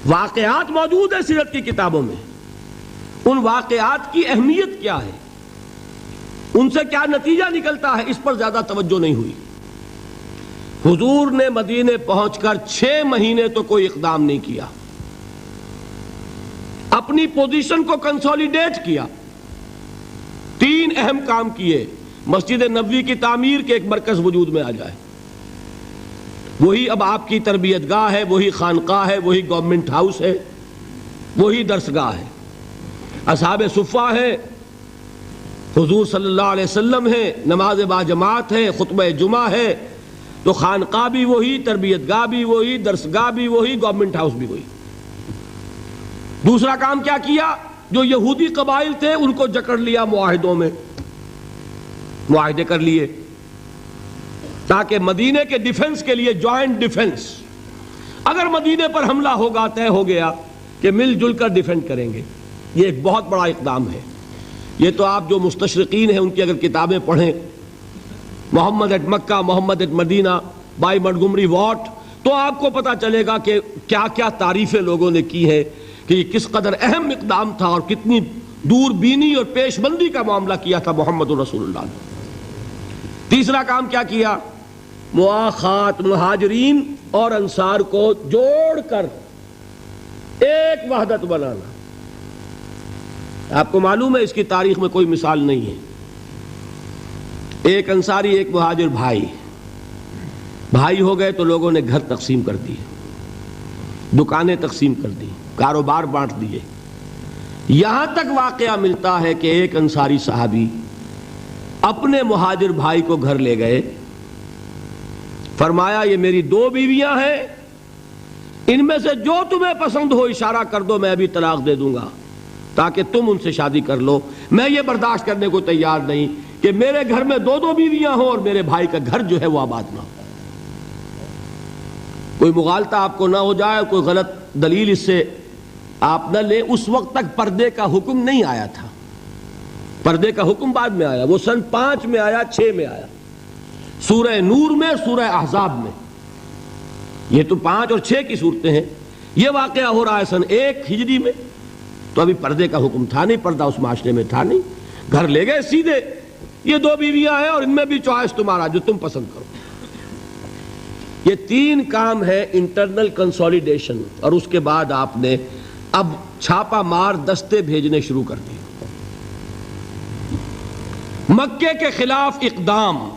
واقعات موجود ہیں سیرت کی کتابوں میں، ان واقعات کی اہمیت کیا ہے، ان سے کیا نتیجہ نکلتا ہے، اس پر زیادہ توجہ نہیں ہوئی۔ حضور نے مدینے پہنچ کر 6 مہینے تو کوئی اقدام نہیں کیا، اپنی پوزیشن کو کنسولیڈیٹ کیا، 3 اہم کام کیے۔ مسجد نبوی کی تعمیر کے ایک مرکز وجود میں آ جائے، وہی اب آپ کی تربیت گاہ ہے، وہی خانقاہ ہے، وہی گورنمنٹ ہاؤس ہے، وہی درسگاہ ہے، اصحاب صفہ ہے، حضور صلی اللہ علیہ وسلم ہے، نماز با جماعت ہے، خطبہ جمعہ ہے، تو خانقاہ بھی وہی، تربیت گاہ بھی وہی، درسگاہ بھی وہی، گورنمنٹ ہاؤس بھی وہی۔ دوسرا کام کیا کیا؟ جو یہودی قبائل تھے ان کو جکڑ لیا معاہدوں میں، معاہدے کر لیے تاکہ مدینے کے ڈیفنس کے لیے جوائنٹ ڈیفنس، اگر مدینے پر حملہ ہوگا طے ہو گیا کہ مل جل کر ڈیفینڈ کریں گے۔ یہ ایک بہت بڑا اقدام ہے۔ یہ تو آپ جو مستشرقین ہیں ان کی اگر کتابیں پڑھیں، Muhammad at Mecca, Muhammad at Medina by Montgomery Watt, تو آپ کو پتا چلے گا کہ کیا کیا تعریفیں لوگوں نے کی ہیں کہ یہ کس قدر اہم اقدام تھا اور کتنی دور بینی اور پیش بندی کا معاملہ کیا تھا محمد رسول اللہ نے۔ تیسرا کام کیا کیا؟ مواخات مہاجرین اور انصار کو جوڑ کر ایک وحدت بنانا۔ آپ کو معلوم ہے اس کی تاریخ میں کوئی مثال نہیں ہے، ایک انصاری ایک مہاجر بھائی ہو گئے تو لوگوں نے گھر تقسیم کر دیے، دکانیں تقسیم کر دی، کاروبار بانٹ دیے، یہاں تک واقعہ ملتا ہے کہ ایک انصاری صحابی اپنے مہاجر بھائی کو گھر لے گئے، فرمایا یہ میری 2 بیویاں ہیں، ان میں سے جو تمہیں پسند ہو اشارہ کر دو، میں ابھی طلاق دے دوں گا تاکہ تم ان سے شادی کر لو، میں یہ برداشت کرنے کو تیار نہیں کہ میرے گھر میں 2 بیویاں ہوں اور میرے بھائی کا گھر جو ہے وہ آباد نہ ہو۔ کوئی مغالطہ آپ کو نہ ہو جائے، کوئی غلط دلیل اس سے آپ نہ لیں۔ اس وقت تک پردے کا حکم نہیں آیا تھا، پردے کا حکم بعد میں آیا، وہ سن 5 میں آیا، 6 میں آیا، سورہ نور میں، سورہ احزاب میں۔ یہ تو 5 اور 6 کی صورتیں ہیں، یہ واقعہ ہو رہا ہے سن 1 ہجری میں، تو ابھی پردے کا حکم تھا نہیں، پردہ اس معاشرے میں تھا نہیں، گھر لے گئے سیدھے، یہ 2 بیویاں ہیں اور ان میں بھی چوائس تمہارا، جو تم پسند کرو۔ یہ 3 کام ہے انٹرنل کنسولیڈیشن، اور اس کے بعد آپ نے اب چھاپا مار دستے بھیجنے شروع کر دیے۔ مکے کے خلاف اقدام،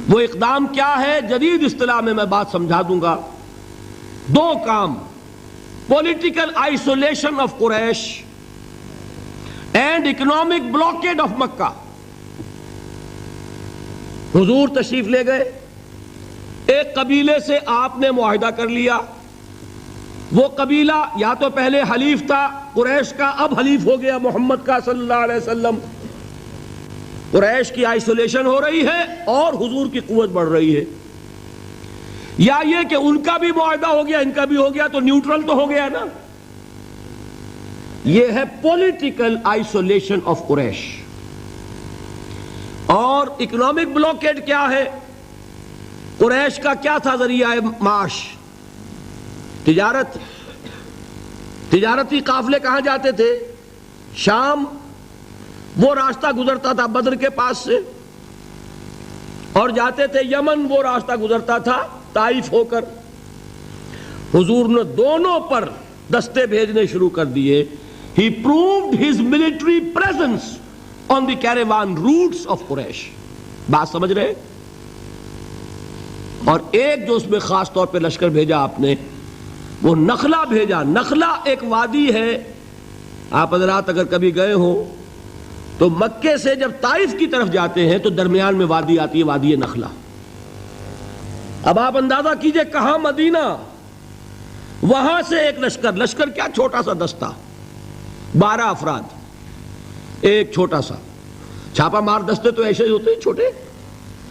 وہ اقدام کیا ہے؟ جدید اصطلاح میں میں بات سمجھا دوں گا۔ 2 کام، political isolation of Quraysh and economic blockade of Mecca. حضور تشریف لے گئے، ایک قبیلے سے آپ نے معاہدہ کر لیا، وہ قبیلہ یا تو پہلے حلیف تھا قریش کا، اب حلیف ہو گیا محمد کا صلی اللہ علیہ وسلم۔ قریش کی آئسولیشن ہو رہی ہے اور حضور کی قوت بڑھ رہی ہے، یا یہ کہ ان کا بھی معاہدہ ہو گیا ان کا بھی ہو گیا تو نیوٹرل تو ہو گیا نا۔ یہ ہے پولیٹیکل آئسولیشن آف قریش۔ اور اکنامک بلاکیڈ کیا ہے؟ قریش کا کیا تھا ذریعہ معاش؟ تجارت، تجارتی قافلے کہاں جاتے تھے؟ شام، وہ راستہ گزرتا تھا بدر کے پاس سے، اور جاتے تھے یمن، وہ راستہ گزرتا تھا طائف ہو کر۔ حضور نے دونوں پر دستے بھیجنے شروع کر دیے۔ He proved his military presence on the caravan routes of Quraysh۔ بات سمجھ رہے؟ اور ایک جو اس میں خاص طور پہ لشکر بھیجا آپ نے، وہ نخلا بھیجا۔ نخلا ایک وادی ہے، آپ حضرات اگر کبھی گئے ہو تو مکے سے جب طائف کی طرف جاتے ہیں تو درمیان میں وادی آتی ہے، وادی نخلا۔ اب آپ اندازہ کیجئے کہاں مدینہ، وہاں سے ایک لشکر کیا چھوٹا سا دستہ، 12 افراد، ایک چھوٹا سا چھاپا مار دستے تو ایسے ہی ہوتے ہیں چھوٹے،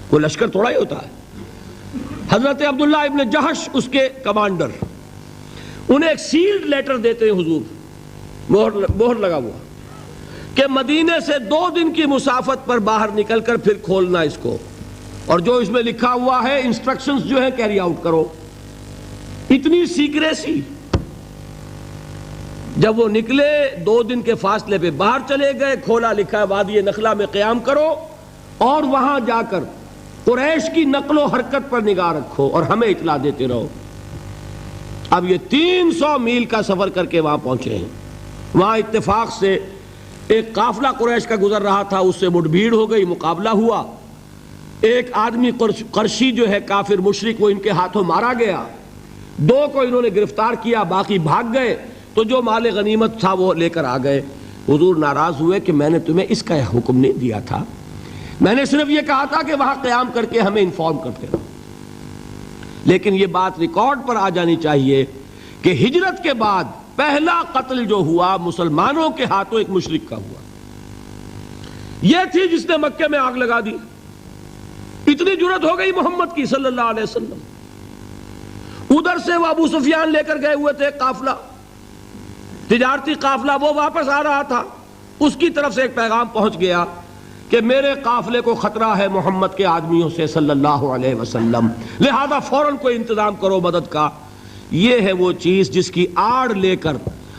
کوئی لشکر تھوڑا ہی ہوتا ہے۔ حضرت عبداللہ ابن جہش اس کے کمانڈر، انہیں ایک سیلڈ لیٹر دیتے ہیں حضور، مہر لگا ہوا کہ مدینے سے 2 دن کی مسافت پر باہر نکل کر پھر کھولنا اس کو، اور جو اس میں لکھا ہوا ہے انسٹرکشنز جو ہے کیری آؤٹ کرو۔ اتنی سیکریسی. جب وہ نکلے 2 دن کے فاصلے پہ باہر چلے گئے, کھولا لکھا ہے وادی نخلا میں قیام کرو اور وہاں جا کر قریش کی نقل و حرکت پر نگاہ رکھو اور ہمیں اطلاع دیتے رہو. اب یہ 300 میل کا سفر کر کے وہاں پہنچے ہیں. وہاں اتفاق سے ایک قافلہ قریش کا گزر رہا تھا, اس سے مٹ بھیڑ ہو گئی, مقابلہ ہوا. ایک آدمی قرشی جو ہے کافر مشرک, وہ ان کے ہاتھوں مارا گیا. 2 کو انہوں نے گرفتار کیا, باقی بھاگ گئے. تو جو مال غنیمت تھا وہ لے کر آ گئے. حضور ناراض ہوئے کہ میں نے تمہیں اس کا حکم نہیں دیا تھا, میں نے صرف یہ کہا تھا کہ وہاں قیام کر کے ہمیں انفارم کرتے رہو. لیکن یہ بات ریکارڈ پر آ جانی چاہیے کہ ہجرت کے بعد پہلا قتل جو ہوا مسلمانوں کے ہاتھوں ایک مشرک کا ہوا. یہ تھی جس نے مکے میں آگ لگا دی. اتنی جرت ہو گئی محمد کی صلی اللہ علیہ وسلم. ادھر سے وہ ابو سفیان لے کر گئے ہوئے تھے قافلہ, تجارتی قافلہ, وہ واپس آ رہا تھا. اس کی طرف سے ایک پیغام پہنچ گیا کہ میرے قافلے کو خطرہ ہے محمد کے آدمیوں سے صلی اللہ علیہ وسلم, لہذا فوراً کوئی انتظام کرو مدد کا. یہ ہے وہ چیز جس کی آڑ لے کر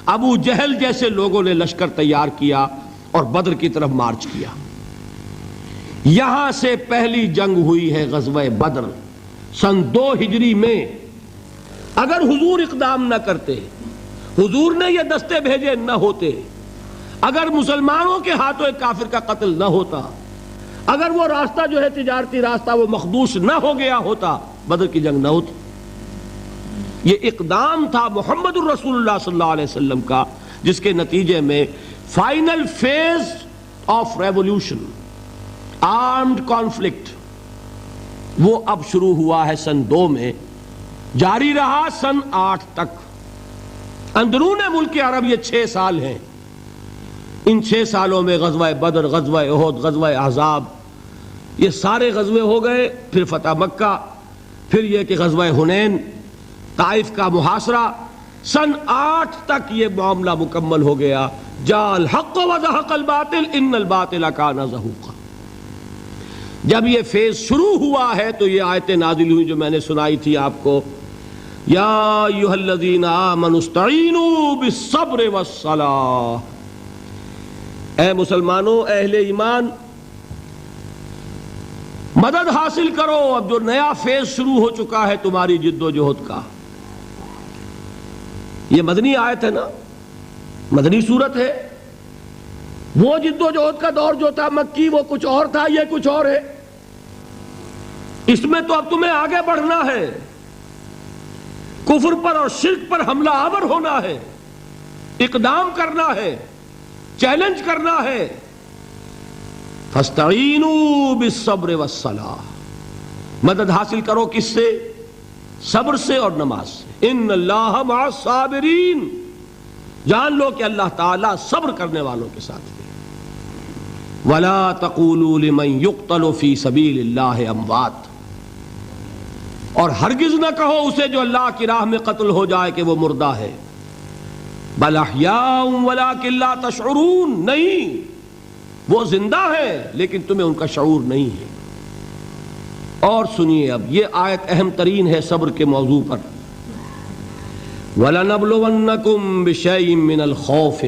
ابو جہل جیسے لوگوں نے لشکر تیار کیا اور بدر کی طرف مارچ کیا. یہاں سے پہلی جنگ ہوئی ہے غزوہ بدر سن 2 ہجری میں. اگر حضور اقدام نہ کرتے, حضور نے یہ دستے بھیجے نہ ہوتے, اگر مسلمانوں کے ہاتھوں ایک کافر کا قتل نہ ہوتا, اگر وہ راستہ جو ہے تجارتی راستہ وہ مخدوش نہ ہو گیا ہوتا, بدر کی جنگ نہ ہوتی. یہ اقدام تھا محمد الرسول اللہ صلی اللہ علیہ وسلم کا, جس کے نتیجے میں final phase of revolution, armed conflict, وہ اب شروع ہوا ہے سن 2 میں, جاری رہا سن 8 تک. اندرون ملک عرب یہ 6 سال ہیں. ان 6 سالوں میں غزوہ بدر, غزوہ احد, غزوہ احزاب, یہ سارے غزوے ہو گئے. پھر فتح مکہ, پھر یہ کہ غزوہ حنین, طائف کا محاصرہ. سن 8 تک یہ معاملہ مکمل ہو گیا. جاء الحق وزهق الباطل ان الباطل کان زہوقا. جب یہ فیز شروع ہوا ہے تو یہ آیتیں نازل ہوئی جو میں نے سنائی تھی آپ کو, یا ایھا الذین آمنوا استعینوا بالصبر والصلاۃ. اے مسلمانوں, اہل ایمان, مدد حاصل کرو. اب جو نیا فیز شروع ہو چکا ہے تمہاری جد و جہد کا. یہ مدنی آیت ہے نا, مدنی صورت ہے. وہ جد و جہد کا دور جو تھا مکی وہ کچھ اور تھا, یہ کچھ اور ہے. اس میں تو اب تمہیں آگے بڑھنا ہے, کفر پر اور شرک پر حملہ آور ہونا ہے, اقدام کرنا ہے, چیلنج کرنا ہے. فاستعینوا بالصبر والصلاۃ. مدد حاصل کرو کس سے؟ صبر سے اور نماز سے. ان اللہ مع الصابرین. جان لو کہ اللہ تعالیٰ صبر کرنے والوں کے ساتھ ہے. ولا تقولوا لمن يقتل في سبيل الله اموات. اور ہرگز نہ کہو اسے جو اللہ کی راہ میں قتل ہو جائے کہ وہ مردہ ہے. بل احیاء ولکن لا تشعرون. نہیں, وہ زندہ ہے لیکن تمہیں ان کا شعور نہیں ہے. اور سنیے, اب یہ آیت اہم ترین ہے صبر کے موضوع پر. وَلَنَبْلُوَنَّكُمْ بِشَيْءٍ مِّنَ الْخَوْفِ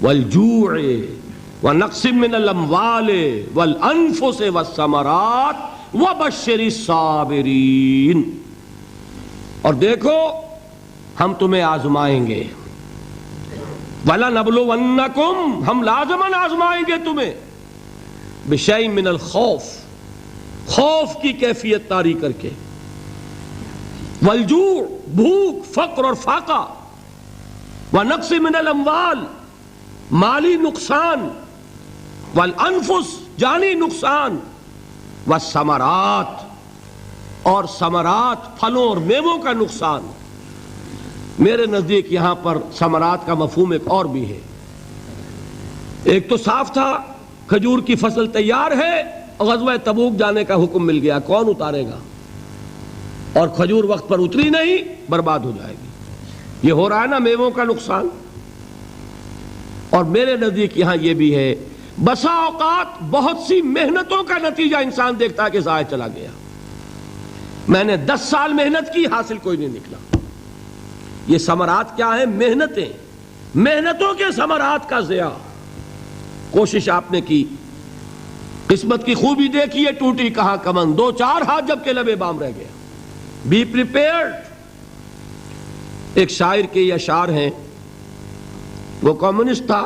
وَالْجُوعِ وَنَقْصٍ مِّنَ الْأَمْوَالِ وَالْأَنفُسِ وَالثَّمَرَاتِ وَبَشِّرِ الصَّابِرِينَ. اور دیکھو ہم تمہیں آزمائیں گے. وَلَنَبْلُوَنَّكُمْ, ہم لازماً آزمائیں گے تمہیں. بِشَيْءٍ مِّنَ الْخَوْفِ, خوف کی کیفیت طاری کر کے. والجوع, بھوک, فقر اور فاقہ. ونقص من الاموال, مالی نقصان. والانفس, جانی نقصان. والثمرات, اور ثمرات, پھلوں اور میووں کا نقصان. میرے نزدیک یہاں پر ثمرات کا مفہوم ایک اور بھی ہے. ایک تو صاف تھا کھجور کی فصل تیار ہے, غزوہ تبوک جانے کا حکم مل گیا, کون اتارے گا؟ اور کھجور وقت پر اتری نہیں, برباد ہو جائے گی. یہ ہو رہا ہے نا میووں کا نقصان. اور میرے نزدیک یہاں یہ بھی ہے, بسا اوقات بہت سی محنتوں کا نتیجہ انسان دیکھتا ہے کہ ضائع چلا گیا. میں نے 10 سال محنت کی, حاصل کوئی نہیں نکلا. یہ ثمرات کیا ہیں؟ محنتیں، محنتوں کے ثمرات کا ضیاع۔ کوشش آپ نے کی، قسمت کی خوبی دیکھیے، ٹوٹی کہاں کمن، 2-4 ہاتھ جب کے لبے بام رہ گیا۔ Be prepared. ایک شاعر کے یہ اشعار ہیں، وہ کمیونسٹ تھا،